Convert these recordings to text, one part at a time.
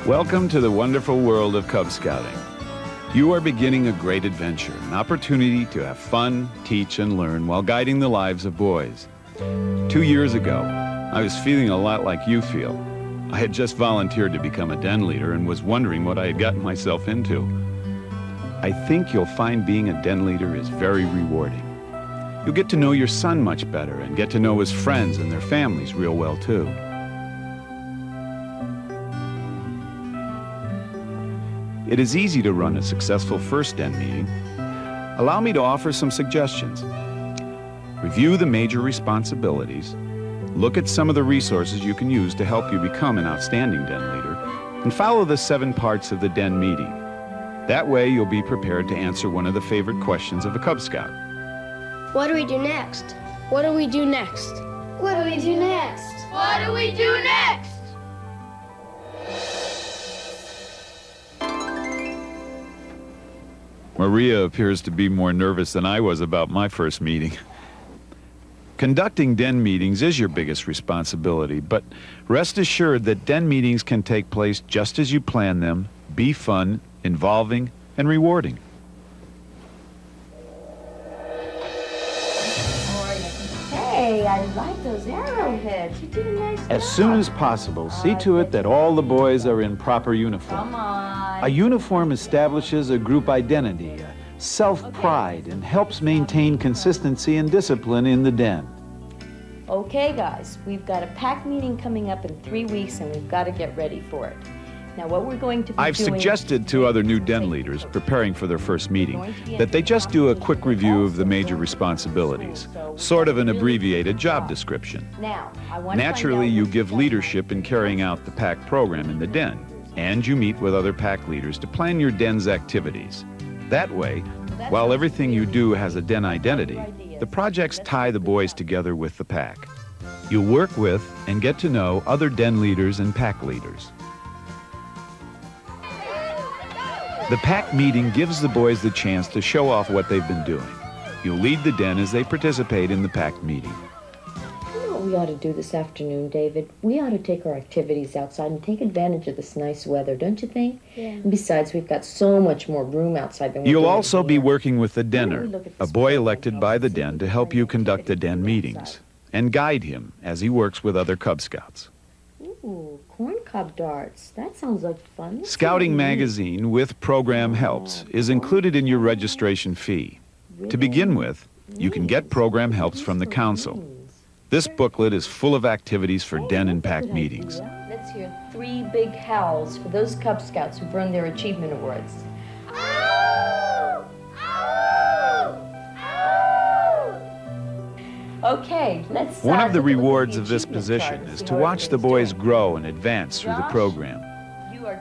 Welcome to the wonderful world of Cub Scouting. You are beginning a great adventure, an opportunity to have fun, teach, and learn while guiding the lives of boys. 2 years ago, I was feeling a lot like you feel. I had just volunteered to become a den leader and was wondering what I had gotten myself into. I think you'll find being a den leader is very rewarding. You'll get to know your son much better and get to know his friends and their families real well, too. It is easy to run a successful first den meeting. Allow me to offer some suggestions. Review the major responsibilities, look at some of the resources you can use to help you become an outstanding den leader, and follow the 7 parts of the den meeting. That way you'll be prepared to answer one of the favorite questions of a Cub Scout. What do we do next? What do we do next? What do we do next? What do we do next? Maria appears to be more nervous than I was about my first meeting. Conducting den meetings is your biggest responsibility, but rest assured that den meetings can take place just as you plan them, be fun, involving, and rewarding. Hey, I like those arrowheads. You did a nice job. As soon as possible, see to it that all the boys are in proper uniform. Come on. A uniform establishes a group identity, a self-pride, and helps maintain consistency and discipline in the den. Okay, guys, we've got a pack meeting coming up in 3 weeks, and we've got to get ready for it. Now, what we're going to be I've suggested to other new den leaders preparing for their first meeting that they just do a quick review of the major responsibilities, sort of an abbreviated job description. Now, I want to Naturally, you give leadership in carrying out the pack program in the den, and you meet with other pack leaders to plan your den's activities. That way, while everything you do has a den identity, the projects tie the boys together with the pack. You'll work with and get to know other den leaders and pack leaders. The pack meeting gives the boys the chance to show off what they've been doing. You'll lead the den as they participate in the pack meeting. You know what we ought to do this afternoon, David? We ought to take our activities outside and take advantage of this nice weather, don't you think? Yeah. And besides, we've got so much more room outside than we do. You'll also be working with the denner, a boy elected by the den to help you conduct the den meetings and guide him as he works with other Cub Scouts. Ooh, corn cob darts. That sounds like fun. Scouting magazine with program helps is included in your registration fee. To begin with, you can get program helps from the council. This booklet is full of activities for den and pack meetings. Let's hear 3 big howls for those Cub Scouts who've earned their achievement awards. Okay, let's One of the rewards of this position is to watch the boys grow and advance through the program.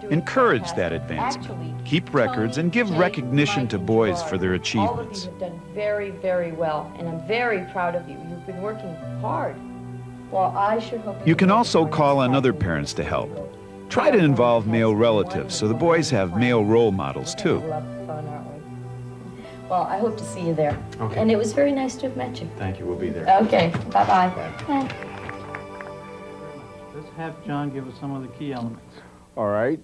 Encourage that advancement. Keep records and give recognition to boys for their achievements. All of you have done very, very well, and I'm very proud of you. You've been working hard. Well, I sure hope you can also call on other parents to help. Try to involve male relatives so the boys have male role models too. Well, I hope to see you there. Okay. And it was very nice to have met you. Thank you. We'll be there. Okay. Bye-bye. Bye. Let's have John give us some of the key elements. All right.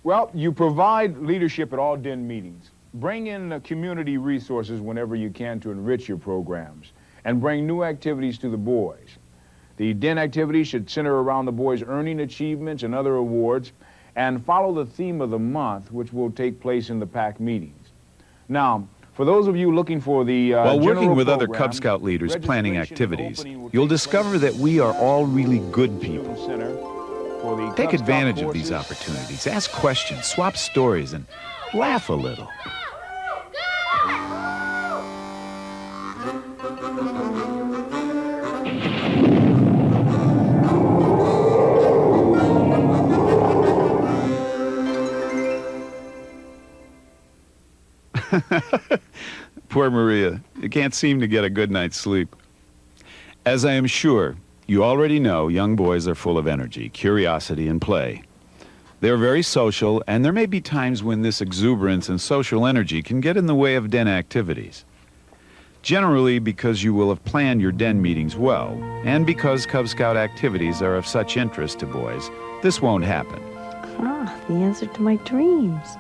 Well, you provide leadership at all den meetings. Bring in community resources whenever you can to enrich your programs, and bring new activities to the boys. The den activities should center around the boys' earning achievements and other awards, and follow the theme of the month, which will take place in the pack meetings. Now, for those of you looking for the while working with other program, Cub Scout leaders planning activities, will you'll take discover place that we are all really good at the people. Center for the Take Cub Scout advantage of these courses. opportunities, ask questions, swap stories, and laugh a little. Poor Maria. You can't seem to get a good night's sleep. As I am sure you already know, young boys are full of energy, curiosity, and play. They're very social, and there may be times when this exuberance and social energy can get in the way of den activities. Generally because you will have planned your den meetings well, and because Cub Scout activities are of such interest to boys, this won't happen. Ah, the answer to my dreams.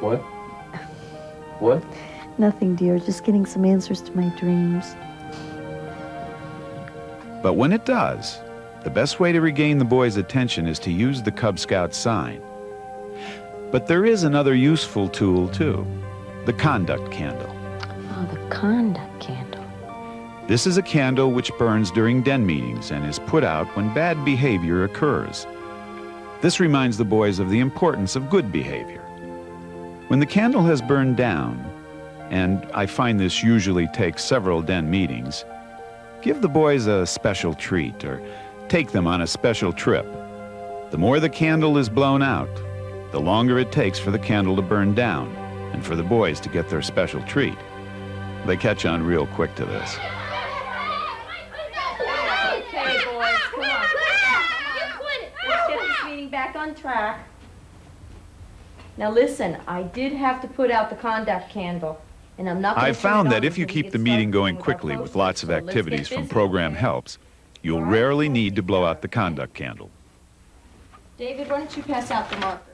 What? What? Nothing, dear. Just getting some answers to my dreams. But when it does, the best way to regain the boys' attention is to use the Cub Scout sign. But there is another useful tool, too, the conduct candle. Oh, the conduct candle. This is a candle which burns during den meetings and is put out when bad behavior occurs. This reminds the boys of the importance of good behavior. When the candle has burned down, and I find this usually takes several den meetings, give the boys a special treat or take them on a special trip. The more the candle is blown out, the longer it takes for the candle to burn down and for the boys to get their special treat. They catch on real quick to this. Okay, boys, come on. Let's get this meeting back on track. Now listen, I did have to put out the conduct candle, and I'm not going to I've found that if you keep the meeting going quickly with lots of activities from Program Helps, you'll rarely need to blow out the conduct candle. David, why don't you pass out the markers?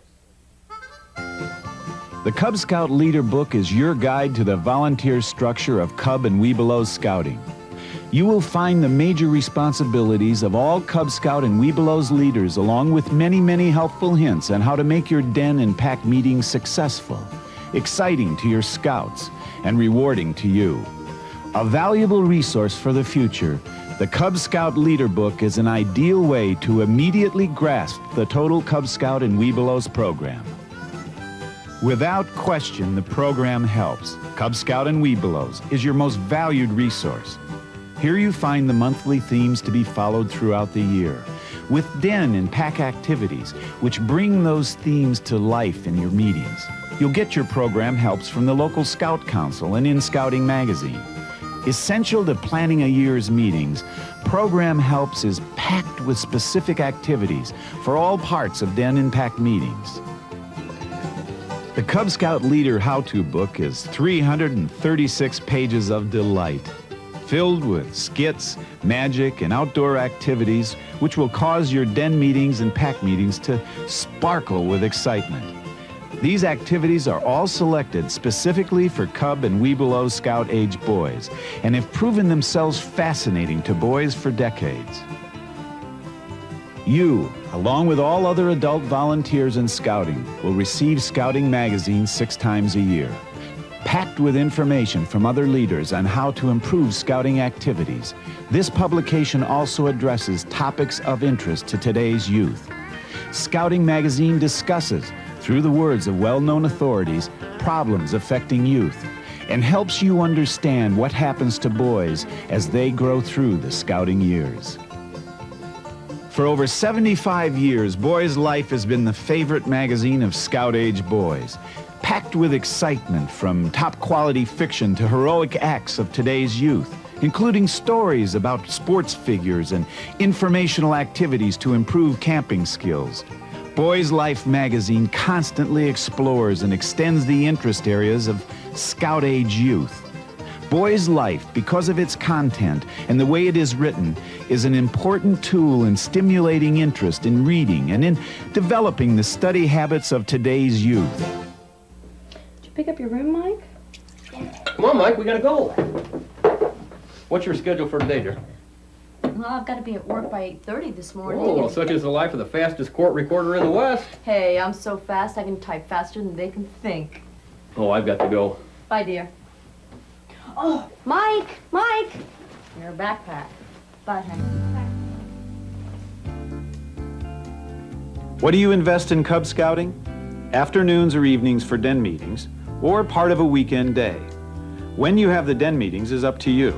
The Cub Scout Leader book is your guide to the volunteer structure of Cub and Webelow Scouting. You will find the major responsibilities of all Cub Scout and Webelow's leaders, along with many, many helpful hints on how to make your den and pack meetings successful, exciting to your scouts, and rewarding to you. A valuable resource for the future, the Cub Scout Leader book is an ideal way to immediately grasp the total Cub Scout and Webelow's program. Without question, the program Helps. Cub Scout and Webelow's is your most valued resource. Here you find the monthly themes to be followed throughout the year, with den and pack activities which bring those themes to life in your meetings. You'll get your program Helps from the local Scout Council and in Scouting Magazine. Essential to planning a year's meetings, Program Helps is packed with specific activities for all parts of den and pack meetings. The Cub Scout Leader How-To book is 336 pages of delight, filled with skits, magic, and outdoor activities which will cause your den meetings and pack meetings to sparkle with excitement. These activities are all selected specifically for Cub and Webelow Scout-age boys and have proven themselves fascinating to boys for decades. You, along with all other adult volunteers in Scouting, will receive Scouting Magazine 6 times a year, packed with information from other leaders on how to improve Scouting activities. This publication also addresses topics of interest to today's youth. Scouting Magazine discusses, through the words of well-known authorities, problems affecting youth, and helps you understand what happens to boys as they grow through the Scouting years. For over 75 years, Boys Life has been the favorite magazine of Scout-age boys, packed with excitement from top-quality fiction to heroic acts of today's youth, including stories about sports figures and informational activities to improve camping skills. Boys Life magazine constantly explores and extends the interest areas of Scout-age youth. Boys Life, because of its content and the way it is written, is an important tool in stimulating interest in reading and in developing the study habits of today's youth. Did you pick up your room, Mike? Come on, Mike, we gotta go. What's your schedule for today, dear? Well, I've got to be at work by 8:30 this morning. Oh, well, such is the life of the fastest court recorder in the West. Hey, I'm so fast I can type faster than they can think. Oh, I've got to go. Bye, dear. Oh, Mike! Mike! Your backpack. Bye, honey. What do you invest in Cub Scouting? Afternoons or evenings for den meetings, or part of a weekend day. When you have the den meetings is up to you.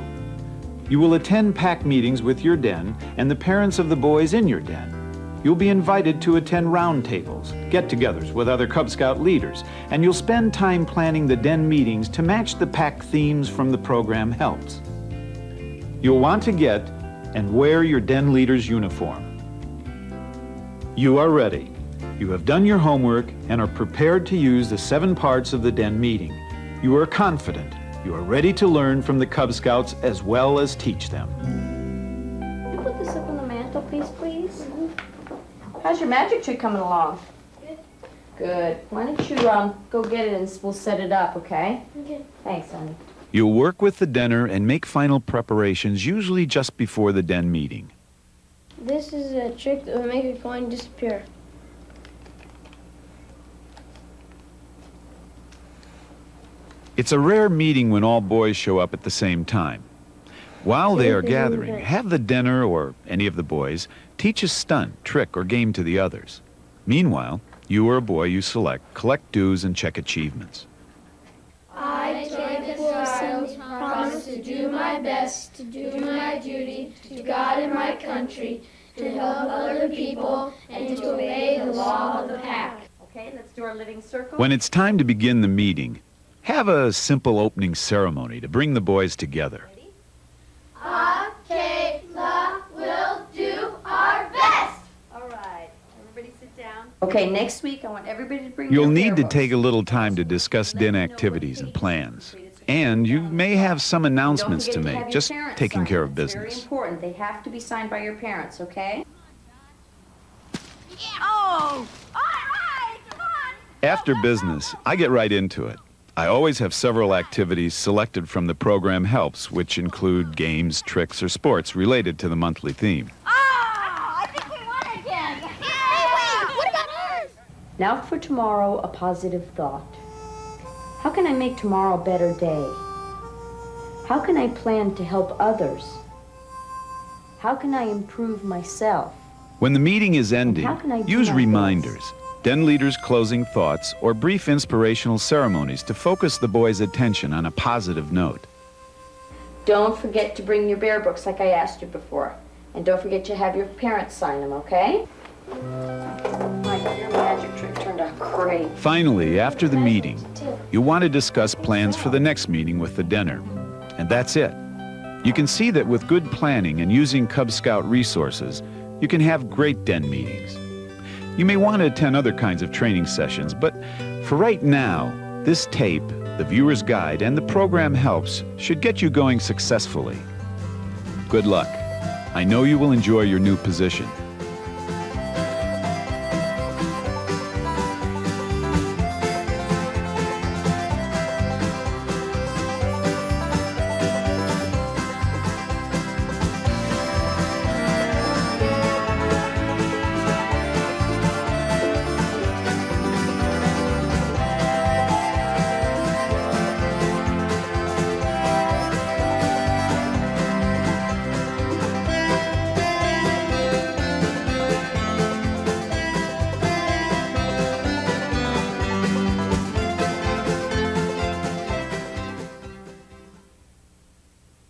You will attend pack meetings with your den and the parents of the boys in your den. You'll be invited to attend roundtables, get-togethers with other Cub Scout leaders, and you'll spend time planning the den meetings to match the pack themes from the program Helps. You'll want to get and wear your den leader's uniform. You are ready. You have done your homework and are prepared to use the 7 parts of the den meeting. You are confident. You are ready to learn from the Cub Scouts as well as teach them. Can you put this up on the mantelpiece, please? How's your magic trick coming along? Good. Good. Why don't you go get it and we'll set it up, okay? Okay. Thanks, honey. You'll work with the dinner and make final preparations usually just before the den meeting. This is a trick that will make a coin disappear. It's a rare meeting when all boys show up at the same time. While they are gathering, have the dinner or any of the boys teach a stunt, trick, or game to the others. Meanwhile, you or a boy you select collect dues and check achievements. I take this promise to do my best, to do my duty, to God and my country, to help other people, and to obey the law of the pack. Okay, let's do our living circle. When it's time to begin the meeting, have a simple opening ceremony to bring the boys together. Kayla will do our best. All right, everybody sit down. Okay, next week I want everybody to bring You'll their need to bear take a books. little time to discuss den activities and plans. And you may have some announcements to Don't forget make, have just your parents taking sign care them. of It's very business. important. They have to be signed by your parents, okay? Oh, all right, come on. After business, I get right into it. I always have several activities selected from the program helps, which include games, tricks, or sports related to the monthly theme. I think we won again. Hey, wait, what about ours? Now for tomorrow, a positive thought. How can I make tomorrow a better day? How can I plan to help others? How can I improve myself? When the meeting is ending, how can I do use my reminders, den leaders' closing thoughts, or brief inspirational ceremonies to focus the boys' attention on a positive note. Don't forget to bring your bear books like I asked you before. And don't forget to have your parents sign them, okay? Mike, your magic trick turned out great. Finally, after the meeting, you'll want to discuss plans for the next meeting with the dinner. And that's it. You can see that with good planning and using Cub Scout resources, you can have great den meetings. You may want to attend other kinds of training sessions, but for right now, this tape, the viewer's guide, and the program helps should get you going successfully. Good luck. I know you will enjoy your new position.